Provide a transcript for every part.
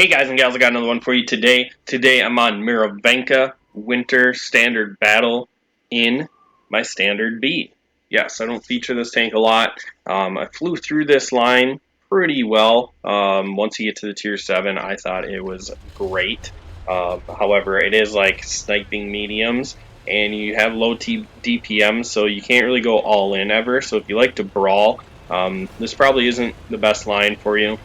Hey guys and gals, I got another one for you today. Today I'm on Miravenka Winter Standard Battle in my Standard B. Yes, I don't feature this tank a lot. I flew through this line pretty well. Once you get to the tier 7, I thought it was great. However, it is like sniping mediums, and you have low DPM, so you can't really go all in ever. So if you like to brawl, this probably isn't the best line for you.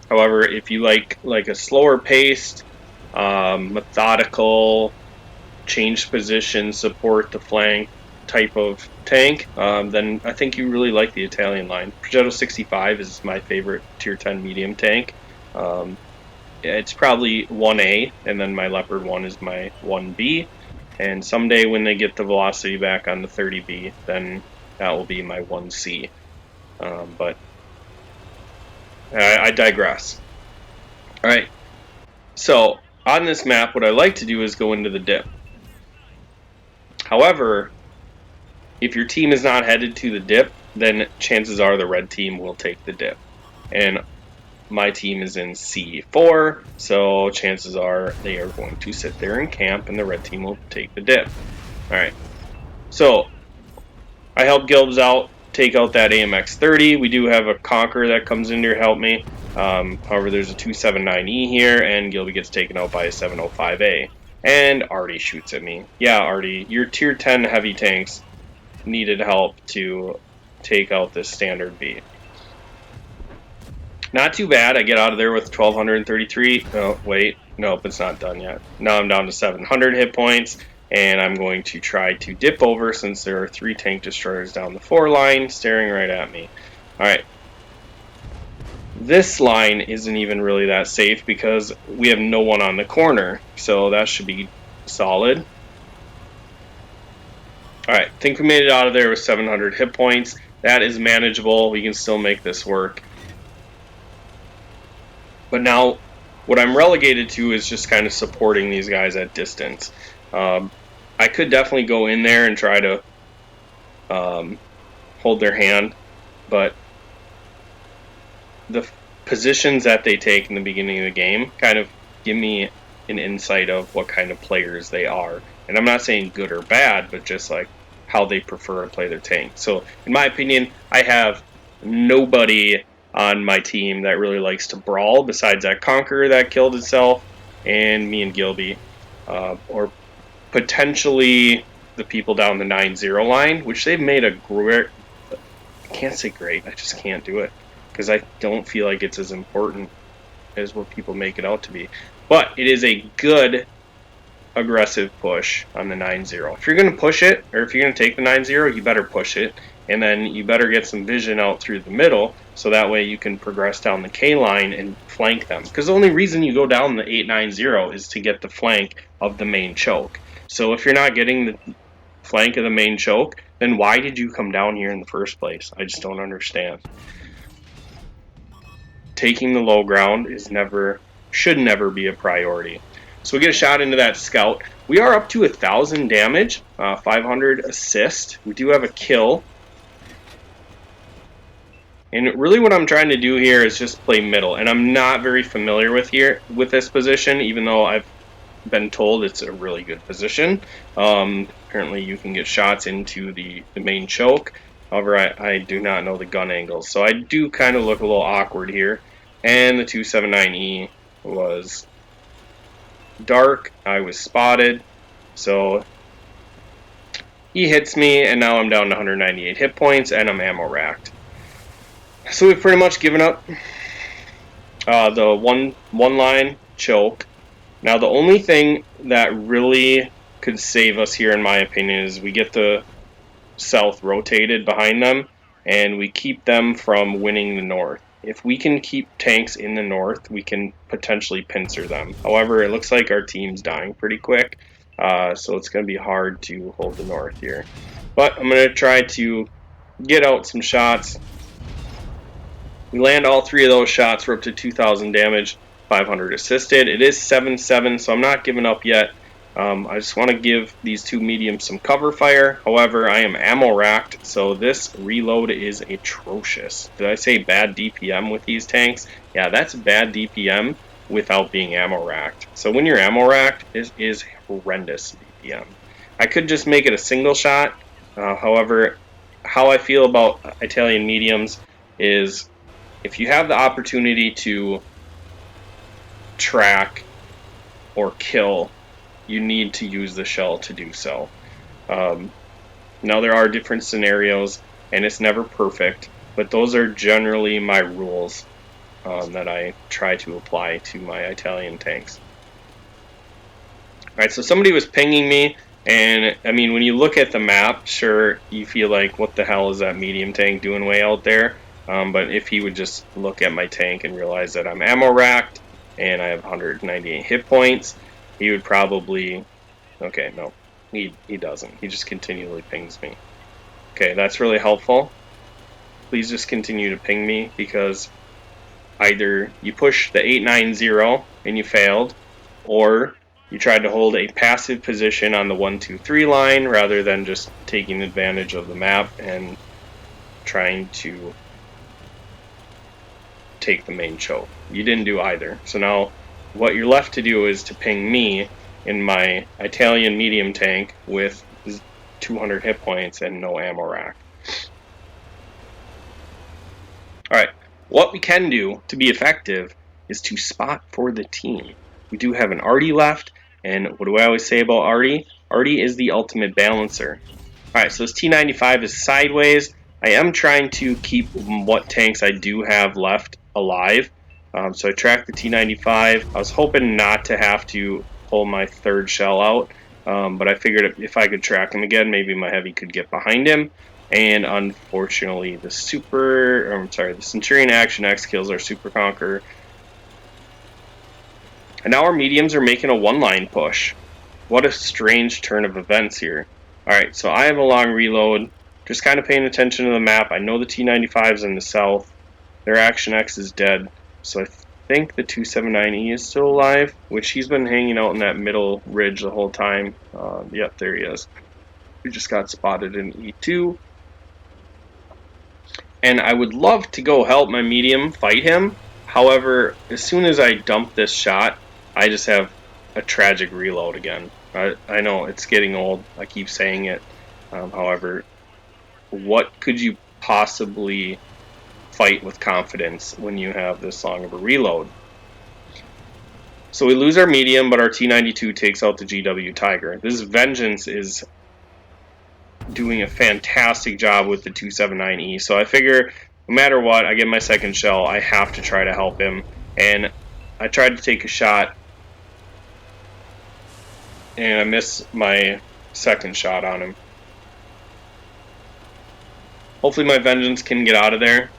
However, if you like a slower paced, methodical, change position, support the flank type of tank, then I think you really like the Italian line. Progetto 65 is my favorite tier 10 medium tank. It's probably 1A, and then my Leopard 1 is my 1B. And someday when they get the velocity back on the 30B, then that will be my 1C. But I digress. Alright, so on this map, what I like to do is go into the dip. However, if your team is not headed to the dip, then chances are the red team will take the dip. And my team is in C4, so chances are they are going to sit there and camp, and the red team will take the dip. Alright, so I help Gilbs out, take out that AMX-30. We do have a Conqueror that comes in to help me. However, there's a 279E here, and Gilby gets taken out by a 705A. And Arty shoots at me. Yeah, Arty, your tier 10 heavy tanks needed help to take out this standard B. Not too bad. I get out of there with 1,233. Oh, wait. Nope, it's not done yet. Now I'm down to 700 hit points. And I'm going to try to dip over since there are 3 tank destroyers down the 4 line staring right at me. Alright. This line isn't even really that safe because we have no one on the corner. So that should be solid. Alright, I think we made it out of there with 700 hit points. That is manageable. We can still make this work. But now, what I'm relegated to is just kind of supporting these guys at distance. I could definitely go in there and try to hold their hand, but the positions that they take in the beginning of the game kind of give me an insight of what kind of players they are. And I'm not saying good or bad, but just like how they prefer to play their tank. So, in my opinion, I have nobody on my team that really likes to brawl besides that Conqueror that killed itself and me and Gilby. Or potentially the people down the 9-0 line, which they've made a great, I can't say great, I just can't do it, because I don't feel like it's as important as what people make it out to be. But it is a good aggressive push on the 9-0. If you're going to push it, or if you're going to take the 9-0, you better push it, and then you better get some vision out through the middle, so that way you can progress down the K line and flank them. Because the only reason you go down the 8-9-0 is to get the flank of the main choke. So if you're not getting the flank of the main choke, then why did you come down here in the first place? I just don't understand. Taking the low ground should never be a priority. So we get a shot into that scout. We are up to 1,000 damage, 500 assist. We do have a kill. And really what I'm trying to do here is just play middle. And I'm not very familiar with this position, even though I've been told it's a really good position. Apparently you can get shots into the main choke. However, I do not know the gun angles. So I do kind of look a little awkward here. And the 279E was dark. I was spotted. So he hits me, and now I'm down to 198 hit points, and I'm ammo racked. So we've pretty much given up the one line choke. Now the only thing that really could save us here, in my opinion, is we get the south rotated behind them, and we keep them from winning the north. If we can keep tanks in the north, we can potentially pincer them. However, it looks like our team's dying pretty quick, so it's going to be hard to hold the north here. But I'm going to try to get out some shots. We land all 3 of those shots. We're up to 2,000 damage, 500 assisted. It is 7-7, so I'm not giving up yet. I just want to give these 2 mediums some cover fire. However, I am ammo racked, so this reload is atrocious. Did I say bad DPM with these tanks? Yeah, that's bad DPM. without being ammo racked. So when you're ammo racked, it is horrendous DPM. I could just make it a single shot. However, how I feel about Italian mediums is if you have the opportunity to track or kill, you need to use the shell to do so. Now there are different scenarios and it's never perfect, but those are generally my rules that I try to apply to my Italian tanks. Alright, so somebody was pinging me, and I mean, when you look at the map, sure, you feel like, what the hell is that medium tank doing way out there? But if he would just look at my tank and realize that I'm ammo racked and I have 198 hit points, he would probably... Okay, no, he doesn't. He just continually pings me. Okay, that's really helpful. Please just continue to ping me, because either you push the 890 and you failed, or you tried to hold a passive position on the 1-2-3 line rather than just taking advantage of the map and trying to take the main choke. You didn't do either. So now what you're left to do is to ping me in my Italian medium tank with 200 hit points and no ammo rack. Alright, what we can do to be effective is to spot for the team. We do have an Arty left, and what do I always say about Arty? Arty is the ultimate balancer. Alright, so this T95 is sideways. I am trying to keep what tanks I do have left alive. So I tracked the T95. I was hoping not to have to pull my third shell out, but I figured if I could track him again, maybe my heavy could get behind him. And unfortunately, the Centurion Action X kills our Super Conqueror. And now our mediums are making a one-line push. What a strange turn of events here. Alright, so I have a long reload. Just kind of paying attention to the map. I know the T95's in the south. Their Action X is dead. So I think the 279E is still alive, which he's been hanging out in that middle ridge the whole time. Yep, there he is. We just got spotted in E2. And I would love to go help my medium fight him. However, as soon as I dump this shot, I just have a tragic reload again. I know it's getting old. I keep saying it. However, what could you possibly fight with confidence when you have this long of a reload? So we lose our medium, but our T92 takes out the GW Tiger. This Vengeance is doing a fantastic job with the 279E. So I figure no matter what, I get my second shell, I have to try to help him. And I tried to take a shot, and I miss my second shot on him. Hopefully my Vengeance can get out of there.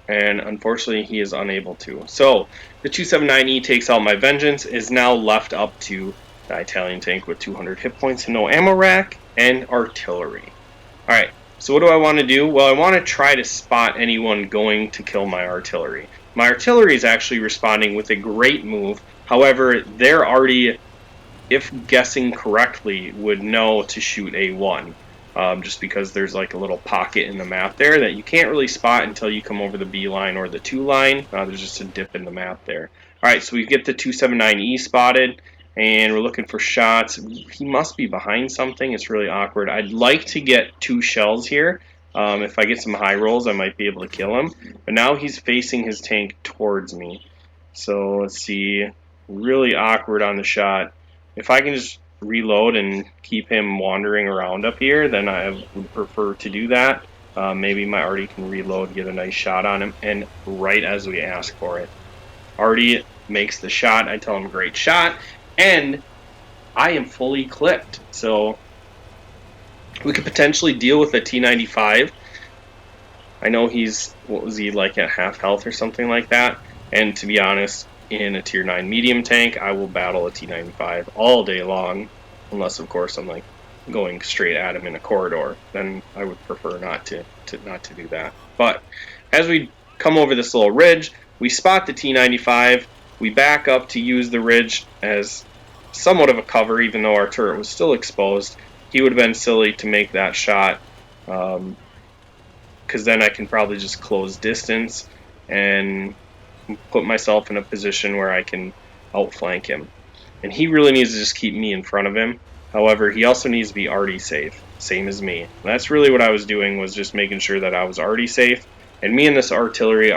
And unfortunately he is unable to. So the 279E takes out my Vengeance, is now left up to the Italian tank with 200 hit points and no ammo rack and artillery. Alright, so what do I want to do? Well, I want to try to spot anyone going to kill my artillery. My artillery is actually responding with a great move. However, they're already, if guessing correctly, would know to shoot A1. Just because there's like a little pocket in the map there that you can't really spot until you come over the B line or the 2 line. There's just a dip in the map there. Alright, so we get the 279E spotted, and we're looking for shots. He must be behind something. It's really awkward. I'd like to get 2 shells here. If I get some high rolls, I might be able to kill him. But now he's facing his tank towards me. So let's see. Really awkward on the shot. If I can just reload and keep him wandering around up here, then I would prefer to do that. Maybe my Arty can reload, get a nice shot on him, and right as we ask for it, Arty makes the shot. I tell him great shot, and I am fully clipped. So we could potentially deal with a T95. I know he's, what was he, like at half health or something like that, and to be honest, in a tier 9 medium tank, I will battle a T95 all day long, unless of course I'm like going straight at him in a corridor. Then I would prefer not to do that. But as we come over this little ridge, we spot the T95. We back up to use the ridge as somewhat of a cover, even though our turret was still exposed. He would have been silly to make that shot, because then I can probably just close distance and put myself in a position where I can outflank him. And he really needs to just keep me in front of him. However, he also needs to be Arty safe, same as me. And that's really what I was doing, was just making sure that I was Arty safe. And me and this artillery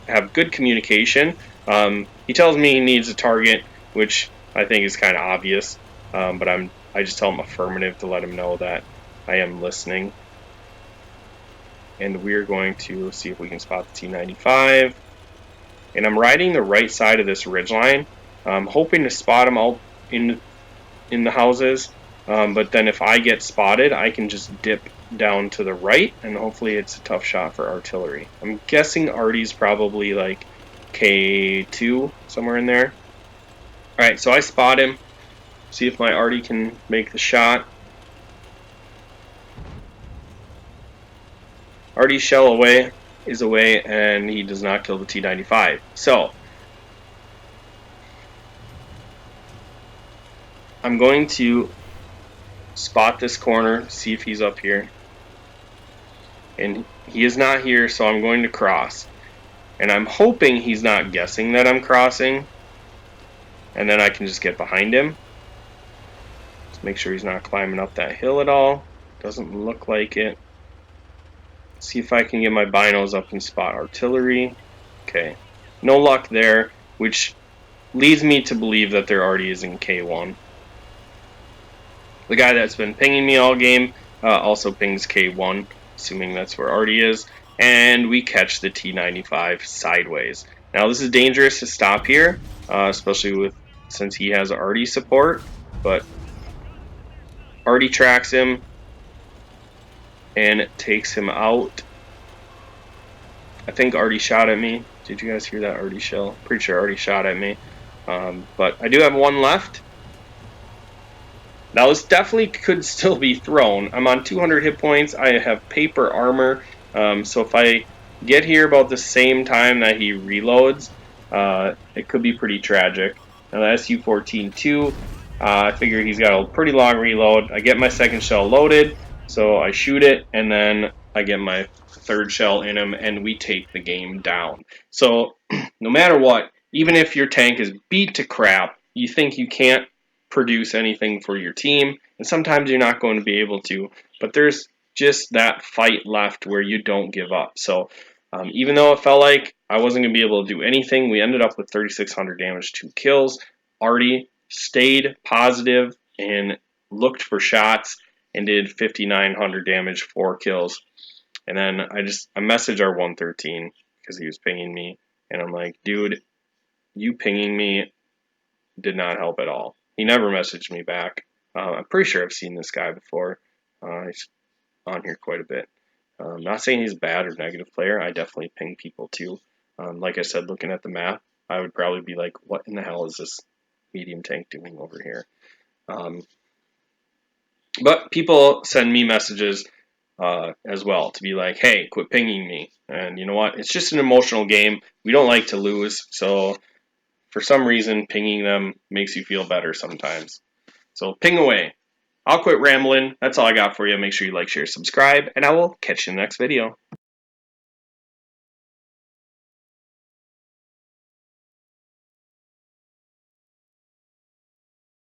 have good communication. He tells me he needs a target, which I think is kind of obvious. But I just tell him affirmative to let him know that I am listening. And we're going to see if we can spot the T-95. And I'm riding the right side of this ridgeline, hoping to spot him out in the houses. But then if I get spotted, I can just dip down to the right, and hopefully it's a tough shot for artillery. I'm guessing Arty's probably like K2, somewhere in there. Alright, so I spot him. See if my Arty can make the shot. Arty's shell is away, and he does not kill the T-95. So I'm going to spot this corner, see if he's up here. And he is not here, so I'm going to cross. And I'm hoping he's not guessing that I'm crossing. And then I can just get behind him. Just make sure he's not climbing up that hill at all. Doesn't look like it. See if I can get my binos up and spot artillery. Okay. No luck there, which leads me to believe that there already is in K1. The guy that's been pinging me all game also pings K1, assuming that's where Arty is. And we catch the T-95 sideways. Now this is dangerous to stop here, especially since he has Arty support. But Arty tracks him and takes him out. I think Arty shot at me. Did you guys hear that Arty shell? Pretty sure Arty shot at me. But I do have one left. Now this definitely could still be thrown. I'm on 200 hit points. I have paper armor. So if I get here about the same time that he reloads, it could be pretty tragic. Now the SU-14-2, I figure he's got a pretty long reload. I get my second shell loaded, so I shoot it, and then I get my third shell in him, and we take the game down. So no matter what, even if your tank is beat to crap, you think you can't produce anything for your team, and sometimes you're not going to be able to, but there's just that fight left where you don't give up. So even though it felt like I wasn't going to be able to do anything, we ended up with 3,600 damage, 2 kills. Arty stayed positive and looked for shots and did 5,900 damage, 4 kills. And then I messaged our 113 because he was pinging me, and I'm like, dude, you pinging me did not help at all. He never messaged me back. I'm pretty sure I've seen this guy before. He's on here quite a bit. Not saying he's a bad or negative player. I definitely ping people too. Like I said, looking at the map, I would probably be like, what in the hell is this medium tank doing over here? But people send me messages as well to be like, hey, quit pinging me. And you know what? It's just an emotional game. We don't like to lose. So for some reason, pinging them makes you feel better sometimes. So ping away. I'll quit rambling. That's all I got for you. Make sure you like, share, subscribe, and I will catch you in the next video.